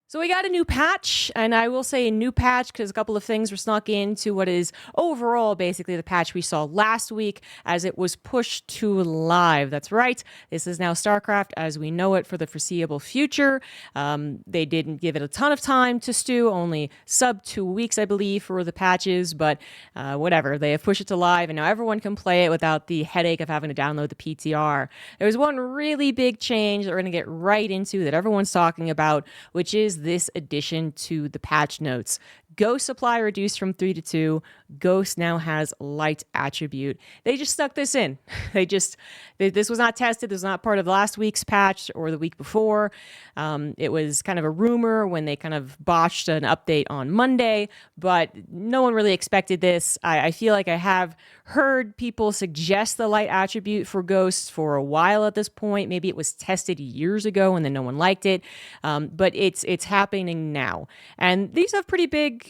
So we got a new patch, and I will say a new patch because a couple of things were snuck into what is overall basically the patch we saw last week as it was pushed to live. That's right. This is now StarCraft as we know it for the foreseeable future. They didn't give it a ton of time to stew, only sub 2 weeks, I believe, for the patches, but whatever. They have pushed it to live, and now everyone can play it without the headache of having to download the PTR. There's one really big change that we're going to get right into that everyone's talking about, which is this addition to the patch notes. Ghost supply reduced from 3 to 2. Ghost now has light attribute. They just stuck this in. This was not tested. This was not part of last week's patch or the week before. It was kind of a rumor when they kind of botched an update on Monday, but no one really expected this. I feel like I have heard people suggest the light attribute for Ghosts for a while at this point. Maybe it was tested years ago and then no one liked it, but it's happening now. And these have pretty big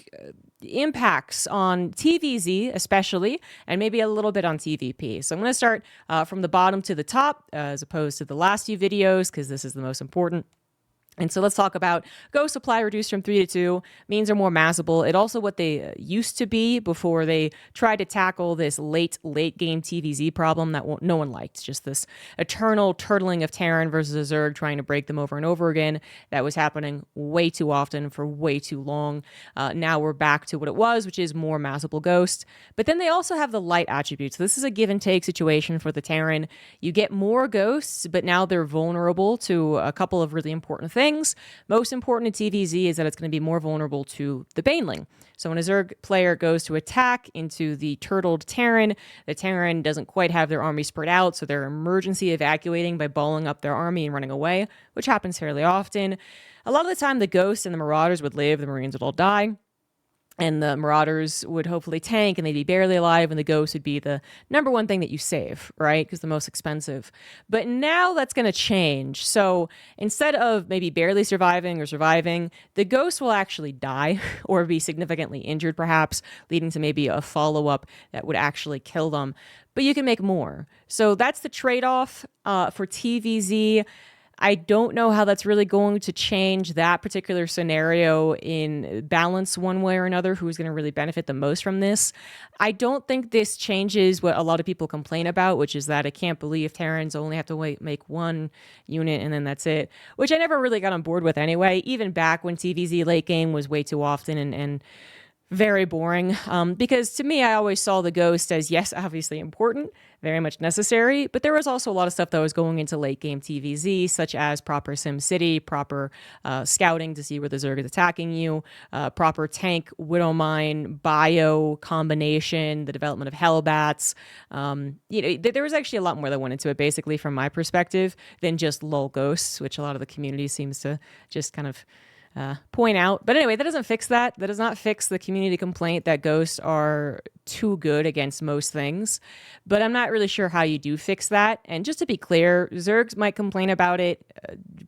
impacts on TVZ especially, and maybe a little bit on TVP. So I'm going to start from the bottom to the top as opposed to the last few videos because this is the most important. And so let's talk about Ghost supply reduced from 3 to 2. Means are more massable. It also what they used to be before they tried to tackle this late game TVZ problem that no one liked. Just this eternal turtling of Terran versus a Zerg trying to break them over and over again. That was happening way too often for way too long. Now we're back to what it was, which is more massable Ghost. But then they also have the light attributes. So this is a give and take situation for the Terran. You get more Ghosts, but now they're vulnerable to a couple of really important things. Most important in TVZ is that it's going to be more vulnerable to the Baneling. So when a Zerg player goes to attack into the turtled Terran, the Terran doesn't quite have their army spread out, so they're emergency evacuating by balling up their army and running away, which happens fairly often. A lot of the time, the Ghosts and the Marauders would live, the Marines would all die. And the Marauders would hopefully tank and they'd be barely alive, and the Ghost would be the number one thing that you save, right? Because the most expensive. But now that's going to change. So instead of maybe barely surviving or surviving, the Ghost will actually die or be significantly injured, perhaps, leading to maybe a follow-up that would actually kill them. But you can make more. So that's the trade-off for TVZ. I don't know how that's really going to change that particular scenario in balance one way or another, who's going to really benefit the most from this. I don't think this changes what a lot of people complain about, which is that I can't believe Terrans only have to make one unit and then that's it, which I never really got on board with anyway, even back when TVZ late game was way too often and very boring, because to me, I always saw the Ghost as, yes, obviously important, very much necessary, but there was also a lot of stuff that was going into late game TVZ, such as proper Sim City, proper scouting to see where the Zerg is attacking you, proper tank Widow Mine, bio combination, the development of Hellbats. There was actually a lot more that went into it, basically, from my perspective, than just lol Ghosts, which a lot of the community seems to just kind of point out. But anyway, that doesn't fix that. That does not fix the community complaint that Ghosts are too good against most things. But I'm not really sure how you do fix that. And just to be clear, Zergs might complain about it.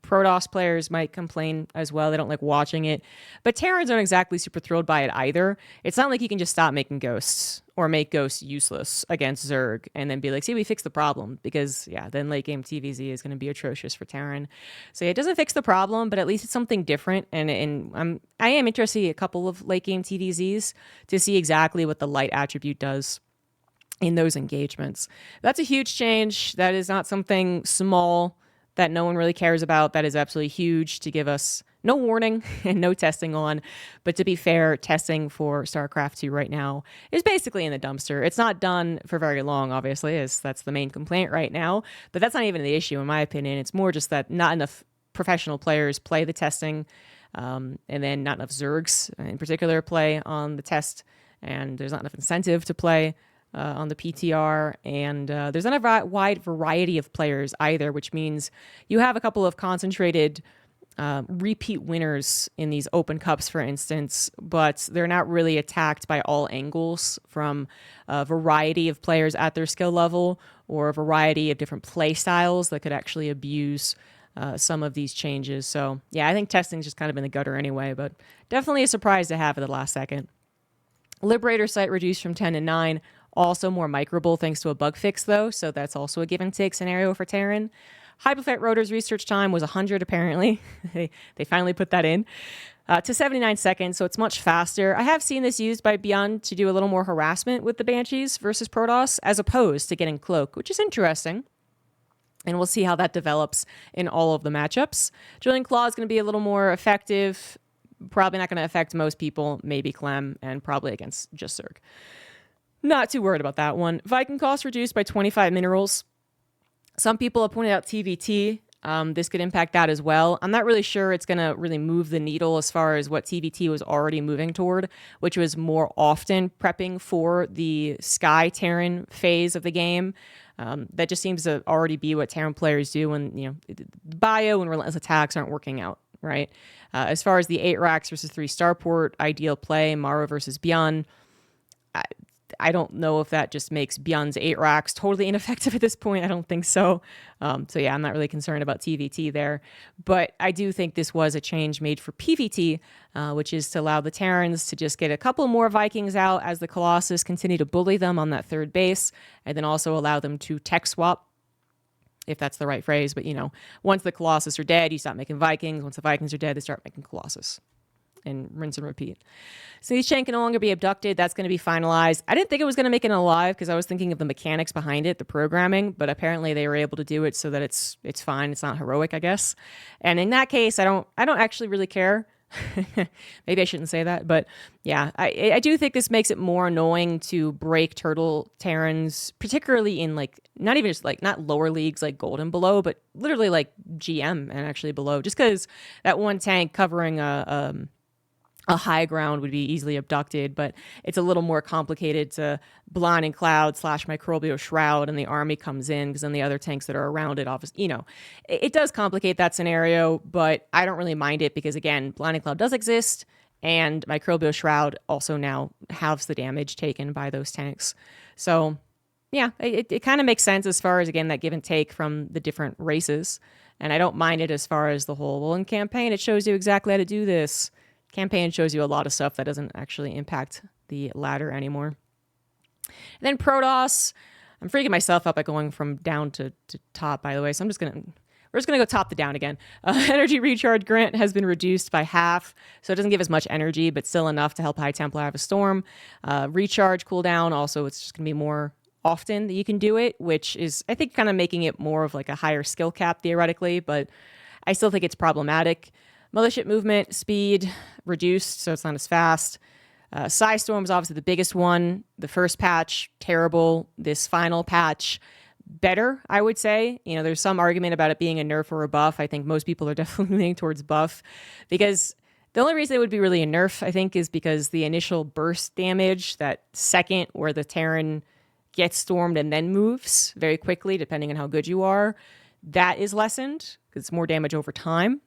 Protoss players might complain as well. They don't like watching it. But Terrans aren't exactly super thrilled by it either. It's not like you can just stop making Ghosts or make Ghosts useless against Zerg and then be like, see, we fixed the problem, because yeah, then late game TVZ is going to be atrocious for Terran. So yeah, it doesn't fix the problem, but at least it's something different. And I am interested in a couple of late game TVZs to see exactly what the light attribute does in those engagements. That's a huge change. That is not something small that no one really cares about. That is absolutely huge to give us no warning and no testing on. But to be fair, testing for StarCraft 2 right now is basically in the dumpster. It's not done for very long, obviously, as that's the main complaint right now. But that's not even the issue, in my opinion. It's more just that not enough professional players play the testing, and then not enough Zergs in particular play on the test, and there's not enough incentive to play on the PTR, and there's not a wide variety of players either, which means you have a couple of concentrated repeat winners in these open cups, for instance, but they're not really attacked by all angles from a variety of players at their skill level or a variety of different play styles that could actually abuse some of these changes. So yeah, I think testing's just kind of in the gutter anyway, but definitely a surprise to have at the last second. Liberator site reduced from 10 to 9. Also more microable thanks to a bug fix, though, so that's also a give and take scenario for Terran. Hyperflight Rotor's research time was 100 apparently. They finally put that in. To 79 seconds, so it's much faster. I have seen this used by Beyond to do a little more harassment with the Banshees versus Protoss, as opposed to getting Cloak, which is interesting. And we'll see how that develops in all of the matchups. Drilling Claw is going to be a little more effective. Probably not going to affect most people, maybe Clem, and probably against just Zerg. Not too worried about that one. Viking cost reduced by 25 minerals. Some people have pointed out TVT. This could impact that as well. I'm not really sure it's going to really move the needle as far as what TVT was already moving toward, which was more often prepping for the Sky Terran phase of the game. That just seems to already be what Terran players do when, bio and relentless attacks aren't working out, right? As far as the 8 racks versus 3 starport, ideal play, Mara versus Beyond, I don't know if that just makes Beyond's 8 racks totally ineffective at this point. I don't think so. So yeah, I'm not really concerned about TVT there. But I do think this was a change made for PVT, which is to allow the Terrans to just get a couple more Vikings out as the Colossus continue to bully them on that third base, and then also allow them to tech swap, if that's the right phrase. But, once the Colossus are dead, you stop making Vikings. Once the Vikings are dead, they start making Colossus. And rinse and repeat. Siege Chain can no longer be abducted. That's going to be finalized. I didn't think it was going to make it alive because I was thinking of the mechanics behind it, the programming, but apparently they were able to do it so that it's fine. It's not heroic, I guess. And in that case, I don't actually really care. Maybe I shouldn't say that, but yeah, I do think this makes it more annoying to break turtle Terrans, particularly in not even just not lower leagues like gold and below, but literally like GM and actually below, just because that one tank covering a high ground would be easily abducted, but it's a little more complicated to Blinding Cloud / Microbial Shroud, and the army comes in because then the other tanks that are around it, obviously, it does complicate that scenario, but I don't really mind it because, again, Blinding Cloud does exist, and Microbial Shroud also now halves the damage taken by those tanks. So, yeah, it kind of makes sense as far as, again, that give and take from the different races, and I don't mind it as far as the whole, well, in campaign, it shows you exactly how to do this. Campaign shows you a lot of stuff that doesn't actually impact the ladder anymore. And then Protoss, I'm freaking myself up by going from down to top, by the way. So we're just gonna go top to down again. Energy recharge grant has been reduced by half, so it doesn't give as much energy, but still enough to help High Templar have a storm. Recharge cooldown, also it's just gonna be more often that you can do it, which is, I think, kind of making it more of like a higher skill cap theoretically, but I still think it's problematic. Mothership movement speed reduced, so it's not as fast. Psystorm is obviously the biggest one. The first patch, terrible. This final patch, better, I would say. There's some argument about it being a nerf or a buff. I think most people are definitely leaning towards buff, because the only reason it would be really a nerf, I think, is because the initial burst damage, that second where the Terran gets stormed and then moves very quickly, depending on how good you are, that is lessened because it's more damage over time.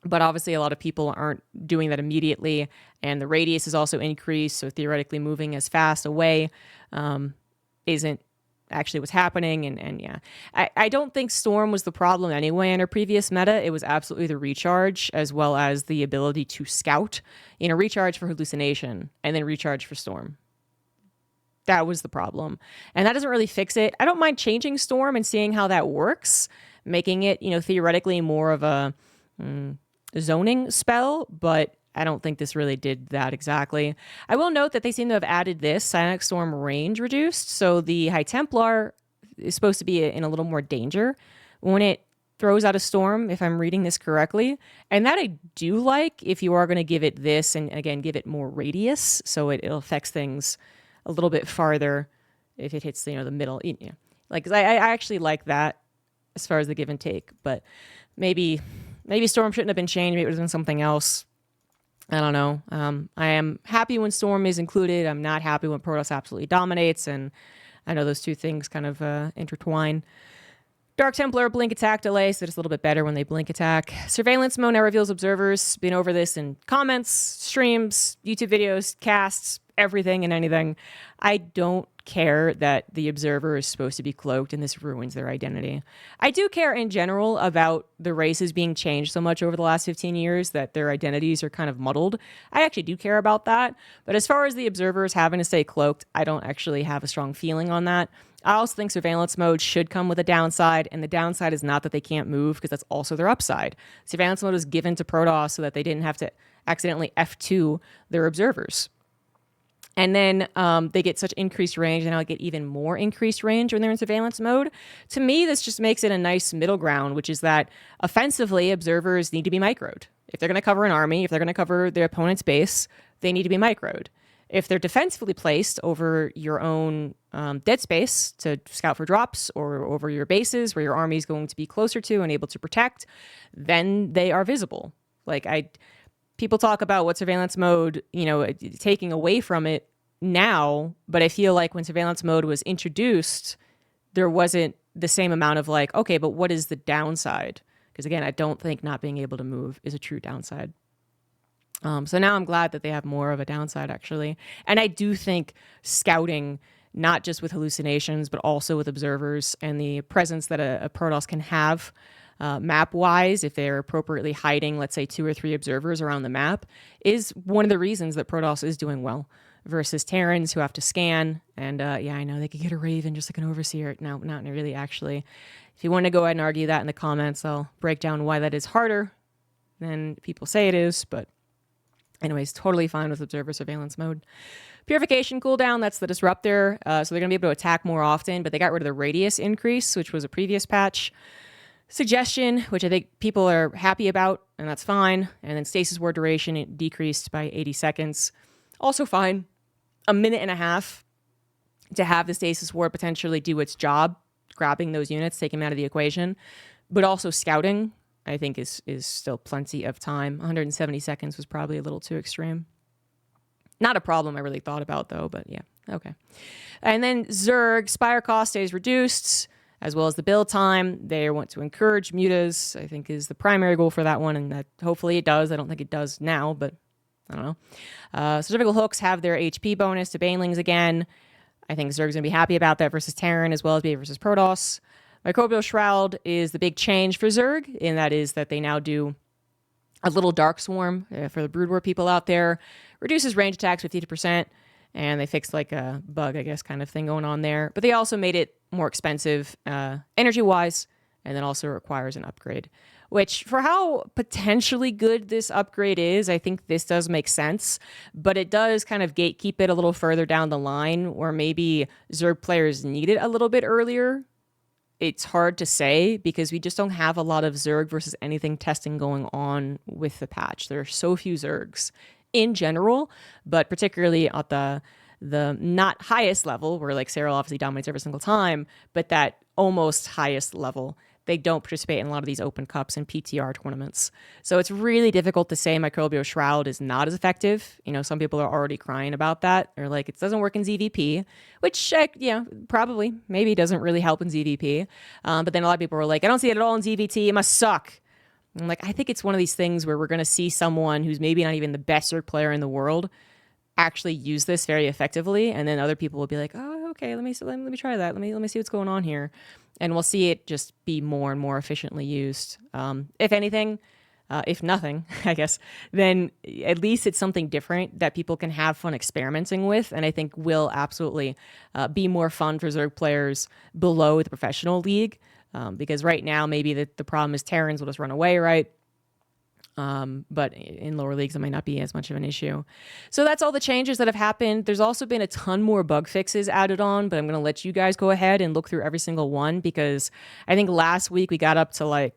But obviously a lot of people aren't doing that immediately, and the radius is also increased, so theoretically moving as fast away isn't actually what's happening. And yeah, I don't think Storm was the problem anyway in her previous meta. It was absolutely the recharge, as well as the ability to scout. Recharge for hallucination and then recharge for Storm. That was the problem, and that doesn't really fix it. I don't mind changing Storm and seeing how that works, making it theoretically more of a zoning spell, but I don't think this really did that exactly. I will note that they seem to have added this Psionic Storm range reduced, so the High Templar is supposed to be in a little more danger when it throws out a storm, if I'm reading this correctly. And that I do like, if you are going to give it this, and again, give it more radius, so it affects things a little bit farther if it hits the middle. I actually like that as far as the give and take, but maybe Storm shouldn't have been changed. Maybe it would have been something else. I don't know. I am happy when Storm is included. I'm not happy when Protoss absolutely dominates, and I know those two things kind of intertwine. Dark Templar blink attack delay, so it's a little bit better when they blink attack. Surveillance mode now reveals observers. Been over this in comments, streams, YouTube videos, casts, everything and anything. I don't care that the observer is supposed to be cloaked and this ruins their identity. I do care in general about the races being changed so much over the last 15 years that their identities are kind of muddled. I actually do care about that. But as far as the observers having to stay cloaked, I don't actually have a strong feeling on that. I also think surveillance mode should come with a downside, and the downside is not that they can't move, because that's also their upside. Surveillance mode was given to Protoss so that they didn't have to accidentally F2 their observers. And then they get such increased range, and now get even more increased range when they're in surveillance mode. To me, this just makes it a nice middle ground, which is that offensively, observers need to be microed. If they're going to cover an army, if they're going to cover their opponent's base, they need to be microed. If they're defensively placed over your own dead space to scout for drops, or over your bases where your army is going to be closer to and able to protect, then they are visible. People talk about what surveillance mode, taking away from it now, but I feel like when surveillance mode was introduced, there wasn't the same amount of okay, but what is the downside? Because again, I don't think not being able to move is a true downside. So now I'm glad that they have more of a downside, actually. And I do think scouting, not just with hallucinations, but also with observers and the presence that a Protoss can have map-wise, if they're appropriately hiding, let's say, 2 or 3 observers around the map, is one of the reasons that Protoss is doing well versus Terrans who have to scan. And yeah, I know they could get a Raven just like an Overseer. No, not really, actually. If you want to go ahead and argue that in the comments, I'll break down why that is harder than people say it is, but anyways, totally fine with observer surveillance mode. Purification cooldown, that's the disruptor. So they're going to be able to attack more often, but they got rid of the radius increase, which was a previous patch. Suggestion, which I think people are happy about, and that's fine. And then stasis ward duration, it decreased by 80 seconds. Also fine. A minute and a half to have the stasis ward potentially do its job, grabbing those units, taking them out of the equation. But also scouting, I think is still plenty of time. 170 seconds was probably a little too extreme. Not a problem I really thought about, though, but yeah, okay. And then Zerg, Spire cost stays reduced, as well as the build time. They want to encourage mutas, I think is the primary goal for that one, and that hopefully it does. I don't think it does now, but I don't know. Cervical hooks have their HP bonus to banelings again. I think Zerg's going to be happy about that versus Terran, as well as be versus Protoss. Microbial Shroud is the big change for Zerg, and that is that they now do a little Dark Swarm for the Brood War people out there. Reduces range attacks 50%, and they fixed a bug, I guess, kind of thing going on there. But they also made it more expensive energy-wise, and then also requires an upgrade. Which, for how potentially good this upgrade is, I think this does make sense. But it does kind of gatekeep it a little further down the line, where maybe Zerg players need it a little bit earlier. It's hard to say because we just don't have a lot of Zerg versus anything testing going on with the patch. There are so few Zergs in general, but particularly at the not highest level, where Cyril obviously dominates every single time, but that almost highest level, they don't participate in a lot of these open cups and PTR tournaments. So it's really difficult to say Microbial Shroud is not as effective. Some people are already crying about that. They're like, it doesn't work in ZVP, which, probably, maybe doesn't really help in ZVP. But then a lot of people are like, I don't see it at all in ZVT. It must suck. I'm like, I think it's one of these things where we're going to see someone who's maybe not even the best Zerg player in the world actually use this very effectively, and then other people will be like, oh, okay, let me try that. Let me see what's going on here. And we'll see it just be more and more efficiently used. If anything, if nothing, I guess, then at least it's something different that people can have fun experimenting with, and I think will absolutely be more fun for Zerg players below the professional league. Because right now, maybe the problem is Terrans will just run away, right? But in lower leagues, it might not be as much of an issue. So that's all the changes that have happened. There's also been a ton more bug fixes added on, but I'm going to let you guys go ahead and look through every single one, because I think last week we got up to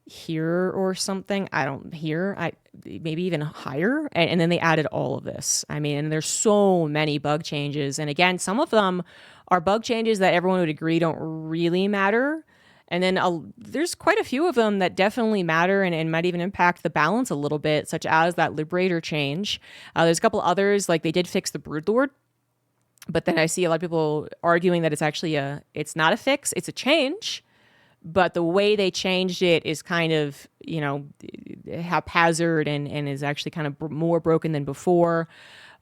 here or something. Maybe even higher. And then they added all of this. I mean, and there's so many bug changes. And again, some of them are bug changes that everyone would agree don't really matter. And then there's quite a few of them that definitely matter and might even impact the balance a little bit, such as that Liberator change. There's a couple others, they did fix the Broodlord, but then I see a lot of people arguing that it's not a fix, it's a change. But the way they changed it is kind of, haphazard and is actually kind of more broken than before.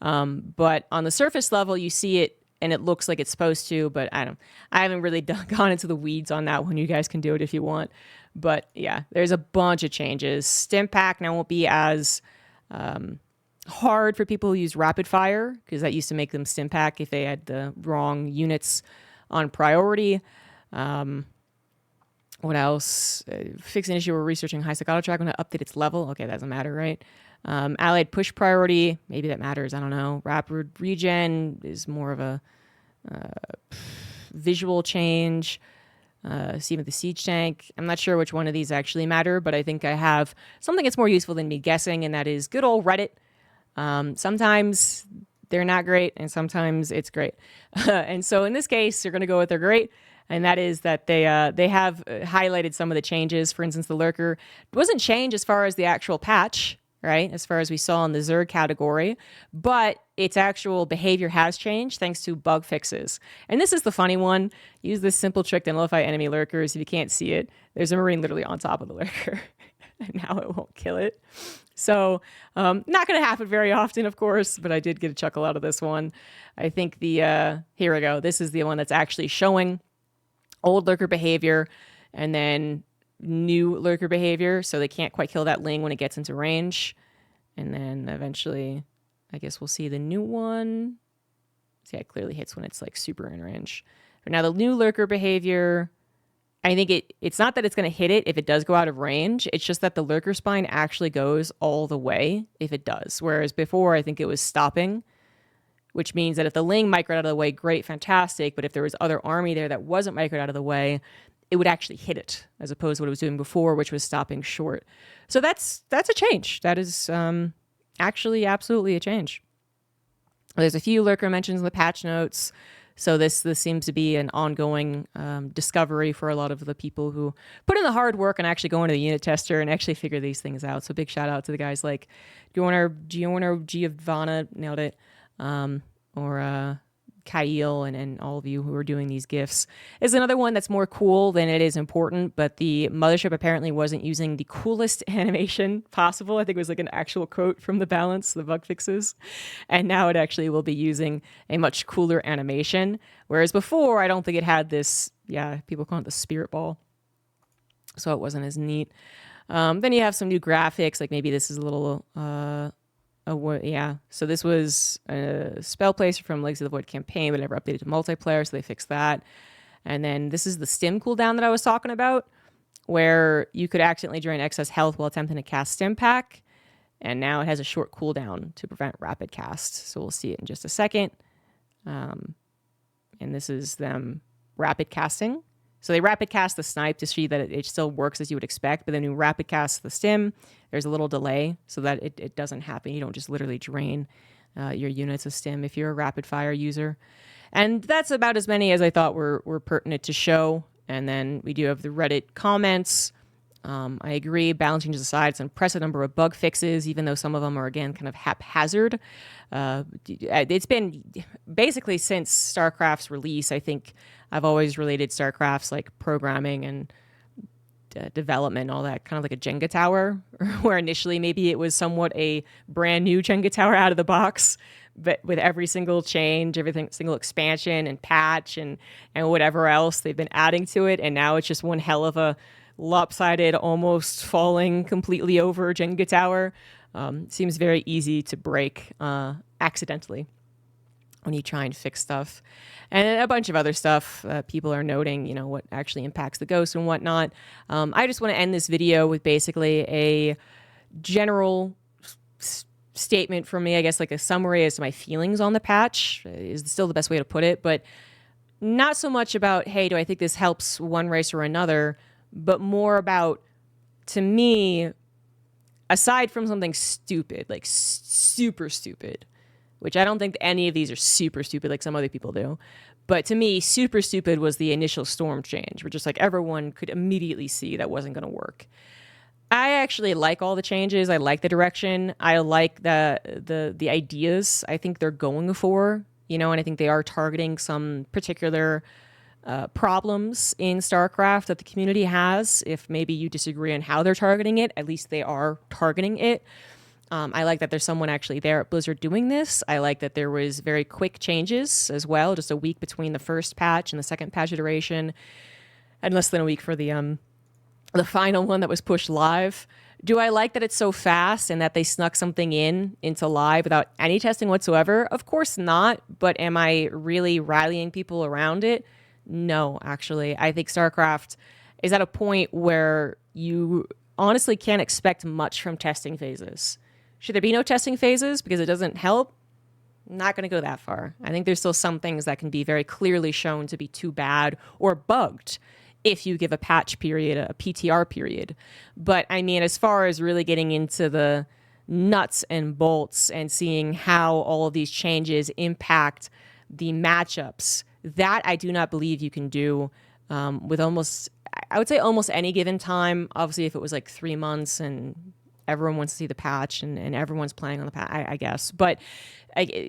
But on the surface level, you see it and it looks like it's supposed to, but I haven't really gone into the weeds on that one. You guys can do it if you want. But yeah, there's a bunch of changes. Stim pack now won't be as hard for people who use rapid fire, because that used to make them stim pack if they had the wrong units on priority. What else? Fix an issue we're researching. High Sec auto track when to update its level. Okay, that doesn't matter, right? Allied push priority. Maybe that matters. I don't know. Rapid regen is more of a visual change. See with the siege tank. I'm not sure which one of these actually matter, but I think I have something that's more useful than me guessing, and that is good old Reddit. Sometimes they're not great, and sometimes it's great. And so in this case, you're going to go with they're great, and that is that they have highlighted some of the changes. For instance, the lurker wasn't changed as far as the actual patch, right? As far as we saw in the Zerg category, but its actual behavior has changed thanks to bug fixes. And this is the funny one. Use this simple trick to nullify enemy lurkers. If you can't see it, there's a Marine literally on top of the lurker. And now it won't kill it. So not going to happen very often, of course, but I did get a chuckle out of this one. I think here we go. This is the one that's actually showing old lurker behavior and then new lurker behavior, so they can't quite kill that Ling when it gets into range. And then eventually, I guess we'll see the new one. See, it clearly hits when it's like super in range. But now the new lurker behavior, I think it's not that it's going to hit it if it does go out of range. It's just that the lurker spine actually goes all the way if it does. Whereas before, I think it was stopping, which means that if the Ling microed out of the way, great, fantastic. But if there was other army there that wasn't microed out of the way, it would actually hit it, as opposed to what it was doing before, which was stopping short. So that's a change. That is actually absolutely a change. There's a few lurker mentions in the patch notes. So this seems to be an ongoing discovery for a lot of the people who put in the hard work and actually go into the unit tester and actually figure these things out. So big shout out to the guys like Giovanna, nailed it, or Kyle and all of you who are doing these GIFs. Is another one that's more cool than it is important, but the mothership apparently wasn't using the coolest animation possible. I think it was like an actual quote from the balance, the bug fixes. And now it actually will be using a much cooler animation. Whereas before, I don't think it had this, people call it the spirit ball. So it wasn't as neat. Then you have some new graphics, like maybe this is a little... so this was a spell placer from Legacy of the Void campaign, but never updated to multiplayer, so they fixed that. And then this is the stim cooldown that I was talking about, where you could accidentally drain excess health while attempting to cast stim pack, and now it has a short cooldown to prevent rapid cast. So we'll see it in just a second. And this is them rapid casting. So they rapid cast the snipe to see that it still works as you would expect, but then you rapid cast the stim, there's a little delay so that it doesn't happen. You don't just literally drain your units of stim if you're a rapid fire user. And that's about as many as I thought were pertinent to show. And then we do have the Reddit comments. I agree, balance changes aside, it's an impressive number of bug fixes, even though some of them are, again, kind of haphazard. It's been basically since StarCraft's release, I think I've always related StarCraft's like programming and development, all that, kind of like a Jenga tower, where initially maybe it was somewhat a brand new Jenga tower out of the box, but with every single change, single expansion and patch and whatever else they've been adding to it, and now it's just one hell of a lopsided, almost falling completely over Jenga tower. Seems very easy to break accidentally when you try and fix stuff. And a bunch of other stuff people are noting, what actually impacts the ghost and whatnot. I just want to end this video with basically a general statement from me, I guess, like a summary as to my feelings on the patch is still the best way to put it, but not so much about, hey, do I think this helps one race or another, but more about, to me, aside from something stupid, like super stupid, which I don't think any of these are super stupid like some other people do, but to me, super stupid was the initial storm change, where just like everyone could immediately see that wasn't going to work. I actually like all the changes. I like the direction. I like the ideas I think they're going for, and I think they are targeting some particular problems in StarCraft that the community has. If maybe you disagree on how they're targeting it, at least they are targeting it. I like that there's someone actually there at Blizzard doing this. I like that there was very quick changes as well, just a week between the first patch and the second patch iteration, and less than a week for the final one that was pushed live. Do I like that it's so fast and that they snuck something into live without any testing whatsoever? Of course not, but am I really rallying people around it? No, actually. I think StarCraft is at a point where you honestly can't expect much from testing phases. Should there be no testing phases because it doesn't help? Not going to go that far. I think there's still some things that can be very clearly shown to be too bad or bugged if you give a patch period, a PTR period. But I mean, as far as really getting into the nuts and bolts and seeing how all of these changes impact the matchups, that I do not believe you can do with almost, I would say almost any given time. Obviously, if it was like 3 months and everyone wants to see the patch and everyone's playing on the patch, I guess. But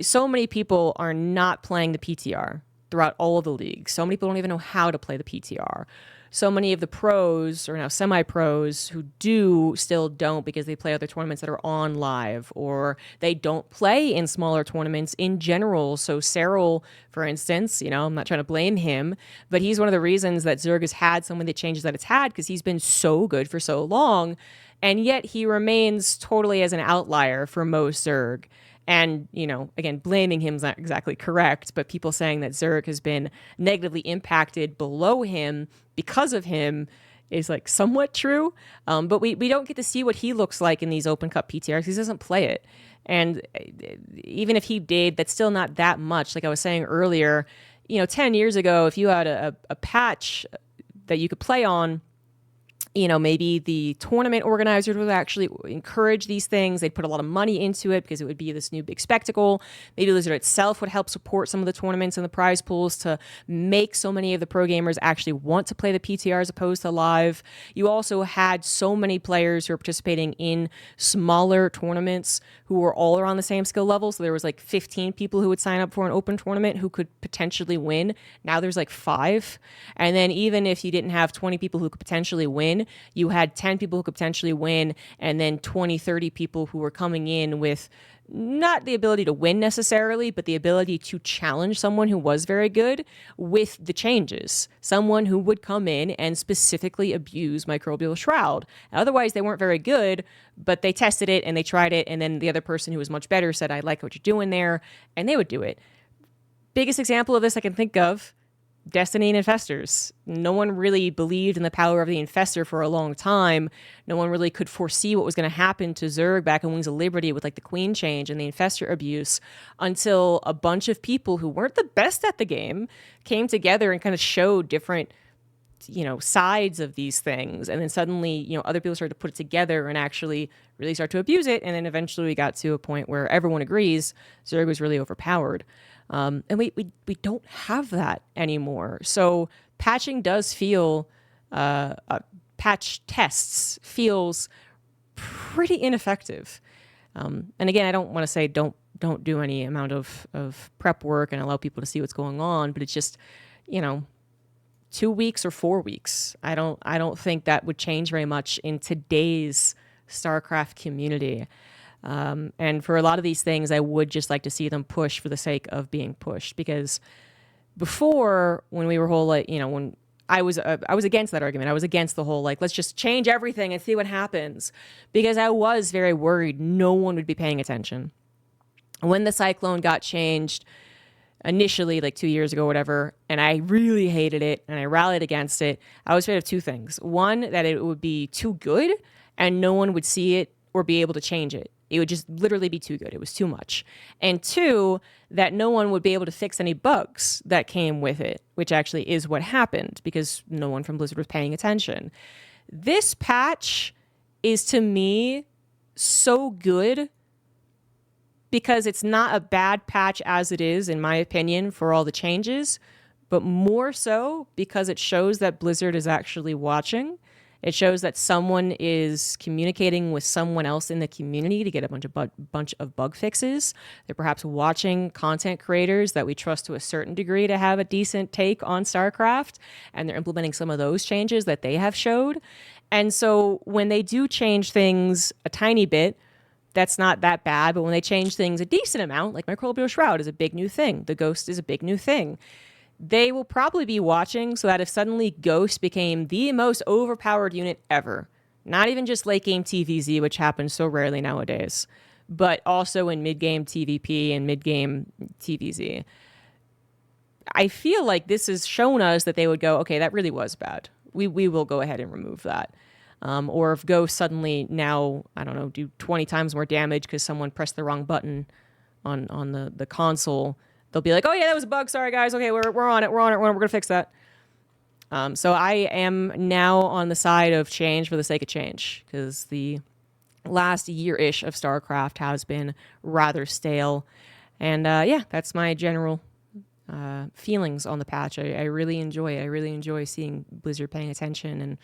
so many people are not playing the PTR throughout all of the leagues. So many people don't even know how to play the PTR. So many of the pros, or now semi-pros, who do still don't because they play other tournaments that are on live, or they don't play in smaller tournaments in general. So Cyril, for instance, you know, I'm not trying to blame him, but he's one of the reasons that Zerg has had so many changes that it's had, because he's been so good for so long, and yet he remains totally as an outlier for most Zerg. And, you know, again, blaming him is not exactly correct, but people saying that Zerg has been negatively impacted below him because of him is like somewhat true. But we don't get to see what he looks like in these Open Cup PTRs because he doesn't play it. And even if he did, that's still not that much. Like I was saying earlier, you know, 10 years ago, if you had a patch that you could play on, you know, maybe the tournament organizers would actually encourage these things. They'd put a lot of money into it because it would be this new big spectacle. Maybe Blizzard itself would help support some of the tournaments and the prize pools to make so many of the pro gamers actually want to play the PTR as opposed to live. You also had so many players who were participating in smaller tournaments who were all around the same skill level. So there was like 15 people who would sign up for an open tournament who could potentially win. Now there's like 5. And then even if you didn't have 20 people who could potentially win, you had 10 people who could potentially win, and then 20, 30 people who were coming in with not the ability to win necessarily, but the ability to challenge someone who was very good with the changes. Someone who would come in and specifically abuse Microbial Shroud. Otherwise, they weren't very good, but they tested it and they tried it, and then the other person who was much better said, I like what you're doing there, and they would do it. Biggest example of this I can think of, Destiny and Infestors. No one really believed in the power of the Infestor for a long time. No one really could foresee what was going to happen to Zerg back in Wings of Liberty with like the Queen change and the Infestor abuse, until a bunch of people who weren't the best at the game came together and kind of showed different, you know, sides of these things. And then suddenly, you know, other people started to put it together and actually really start to abuse it. And then eventually we got to a point where everyone agrees Zerg was really overpowered. And we don't have that anymore. So patching does feel, patch tests feels pretty ineffective. And again, I don't want to say don't do any amount of prep work and allow people to see what's going on, but it's just, you know, 2 weeks or 4 weeks. I don't think that would change very much in today's StarCraft community. And for a lot of these things, I would just like to see them push for the sake of being pushed. Because before, when we were whole, like, you know, when I was against that argument, I was against the whole, like, let's just change everything and see what happens. Because I was very worried no one would be paying attention. When the Cyclone got changed initially, like 2 years ago or whatever, and I really hated it and I rallied against it, I was afraid of 2 things. One, that it would be too good and no one would see it or be able to change it. It would just literally be too good. It was too much. And 2, that no one would be able to fix any bugs that came with it, which actually is what happened because no one from Blizzard was paying attention. This patch is, to me, so good because it's not a bad patch as it is, in my opinion, for all the changes, but more so because it shows that Blizzard is actually watching It shows that someone is communicating with someone else in the community to get a bunch of bug fixes. They're perhaps watching content creators that we trust to a certain degree to have a decent take on StarCraft, and they're implementing some of those changes that they have showed. And so when they do change things a tiny bit, that's not that bad. But when they change things a decent amount, like Microbial Shroud is a big new thing, the Ghost is a big new thing, they will probably be watching so that if suddenly Ghost became the most overpowered unit ever, not even just late game TVZ, which happens so rarely nowadays, but also in mid game TVP and mid game TVZ, I feel like this has shown us that they would go, okay, that really was bad. We will go ahead and remove that. Or if Ghost suddenly now, I don't know, do 20 times more damage because someone pressed the wrong button on the console, they'll be like, oh yeah, that was a bug. Sorry guys. Okay, we're on it. We're going to fix that. So I am now on the side of change for the sake of change, because the last year-ish of StarCraft has been rather stale. And yeah, that's my general feelings on the patch. I really enjoy it. I really enjoy seeing Blizzard paying attention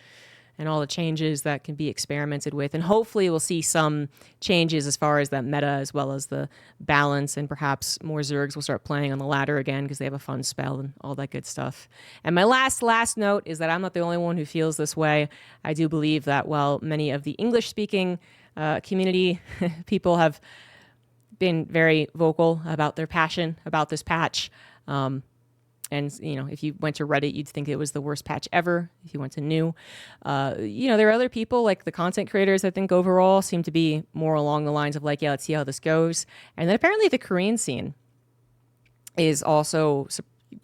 and all the changes that can be experimented with. And hopefully we'll see some changes as far as that meta, as well as the balance, and perhaps more Zergs will start playing on the ladder again because they have a fun spell and all that good stuff. And my last note is that I'm not the only one who feels this way. I do believe that while many of the English-speaking community people have been very vocal about their passion about this patch, and, you know, if you went to Reddit, you'd think it was the worst patch ever. If you went to new, you know, there are other people like the content creators, I think overall seem to be more along the lines of like, yeah, let's see how this goes. And then apparently the Korean scene is also,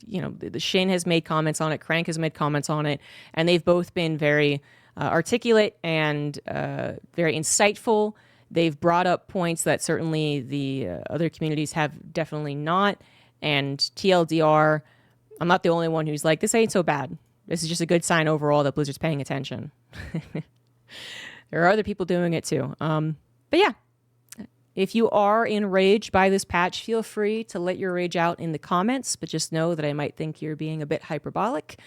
you know, the Shin has made comments on it. Crank has made comments on it. And they've both been very articulate and very insightful. They've brought up points that certainly the other communities have definitely not. And TLDR, I'm not the only one who's like, this ain't so bad. This is just a good sign overall that Blizzard's paying attention. There are other people doing it too. But yeah, if you are enraged by this patch, feel free to let your rage out in the comments, but just know that I might think you're being a bit hyperbolic.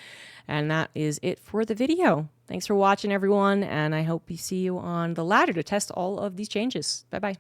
And that is it for the video. Thanks for watching, everyone, and I hope we see you on the ladder to test all of these changes. Bye-bye.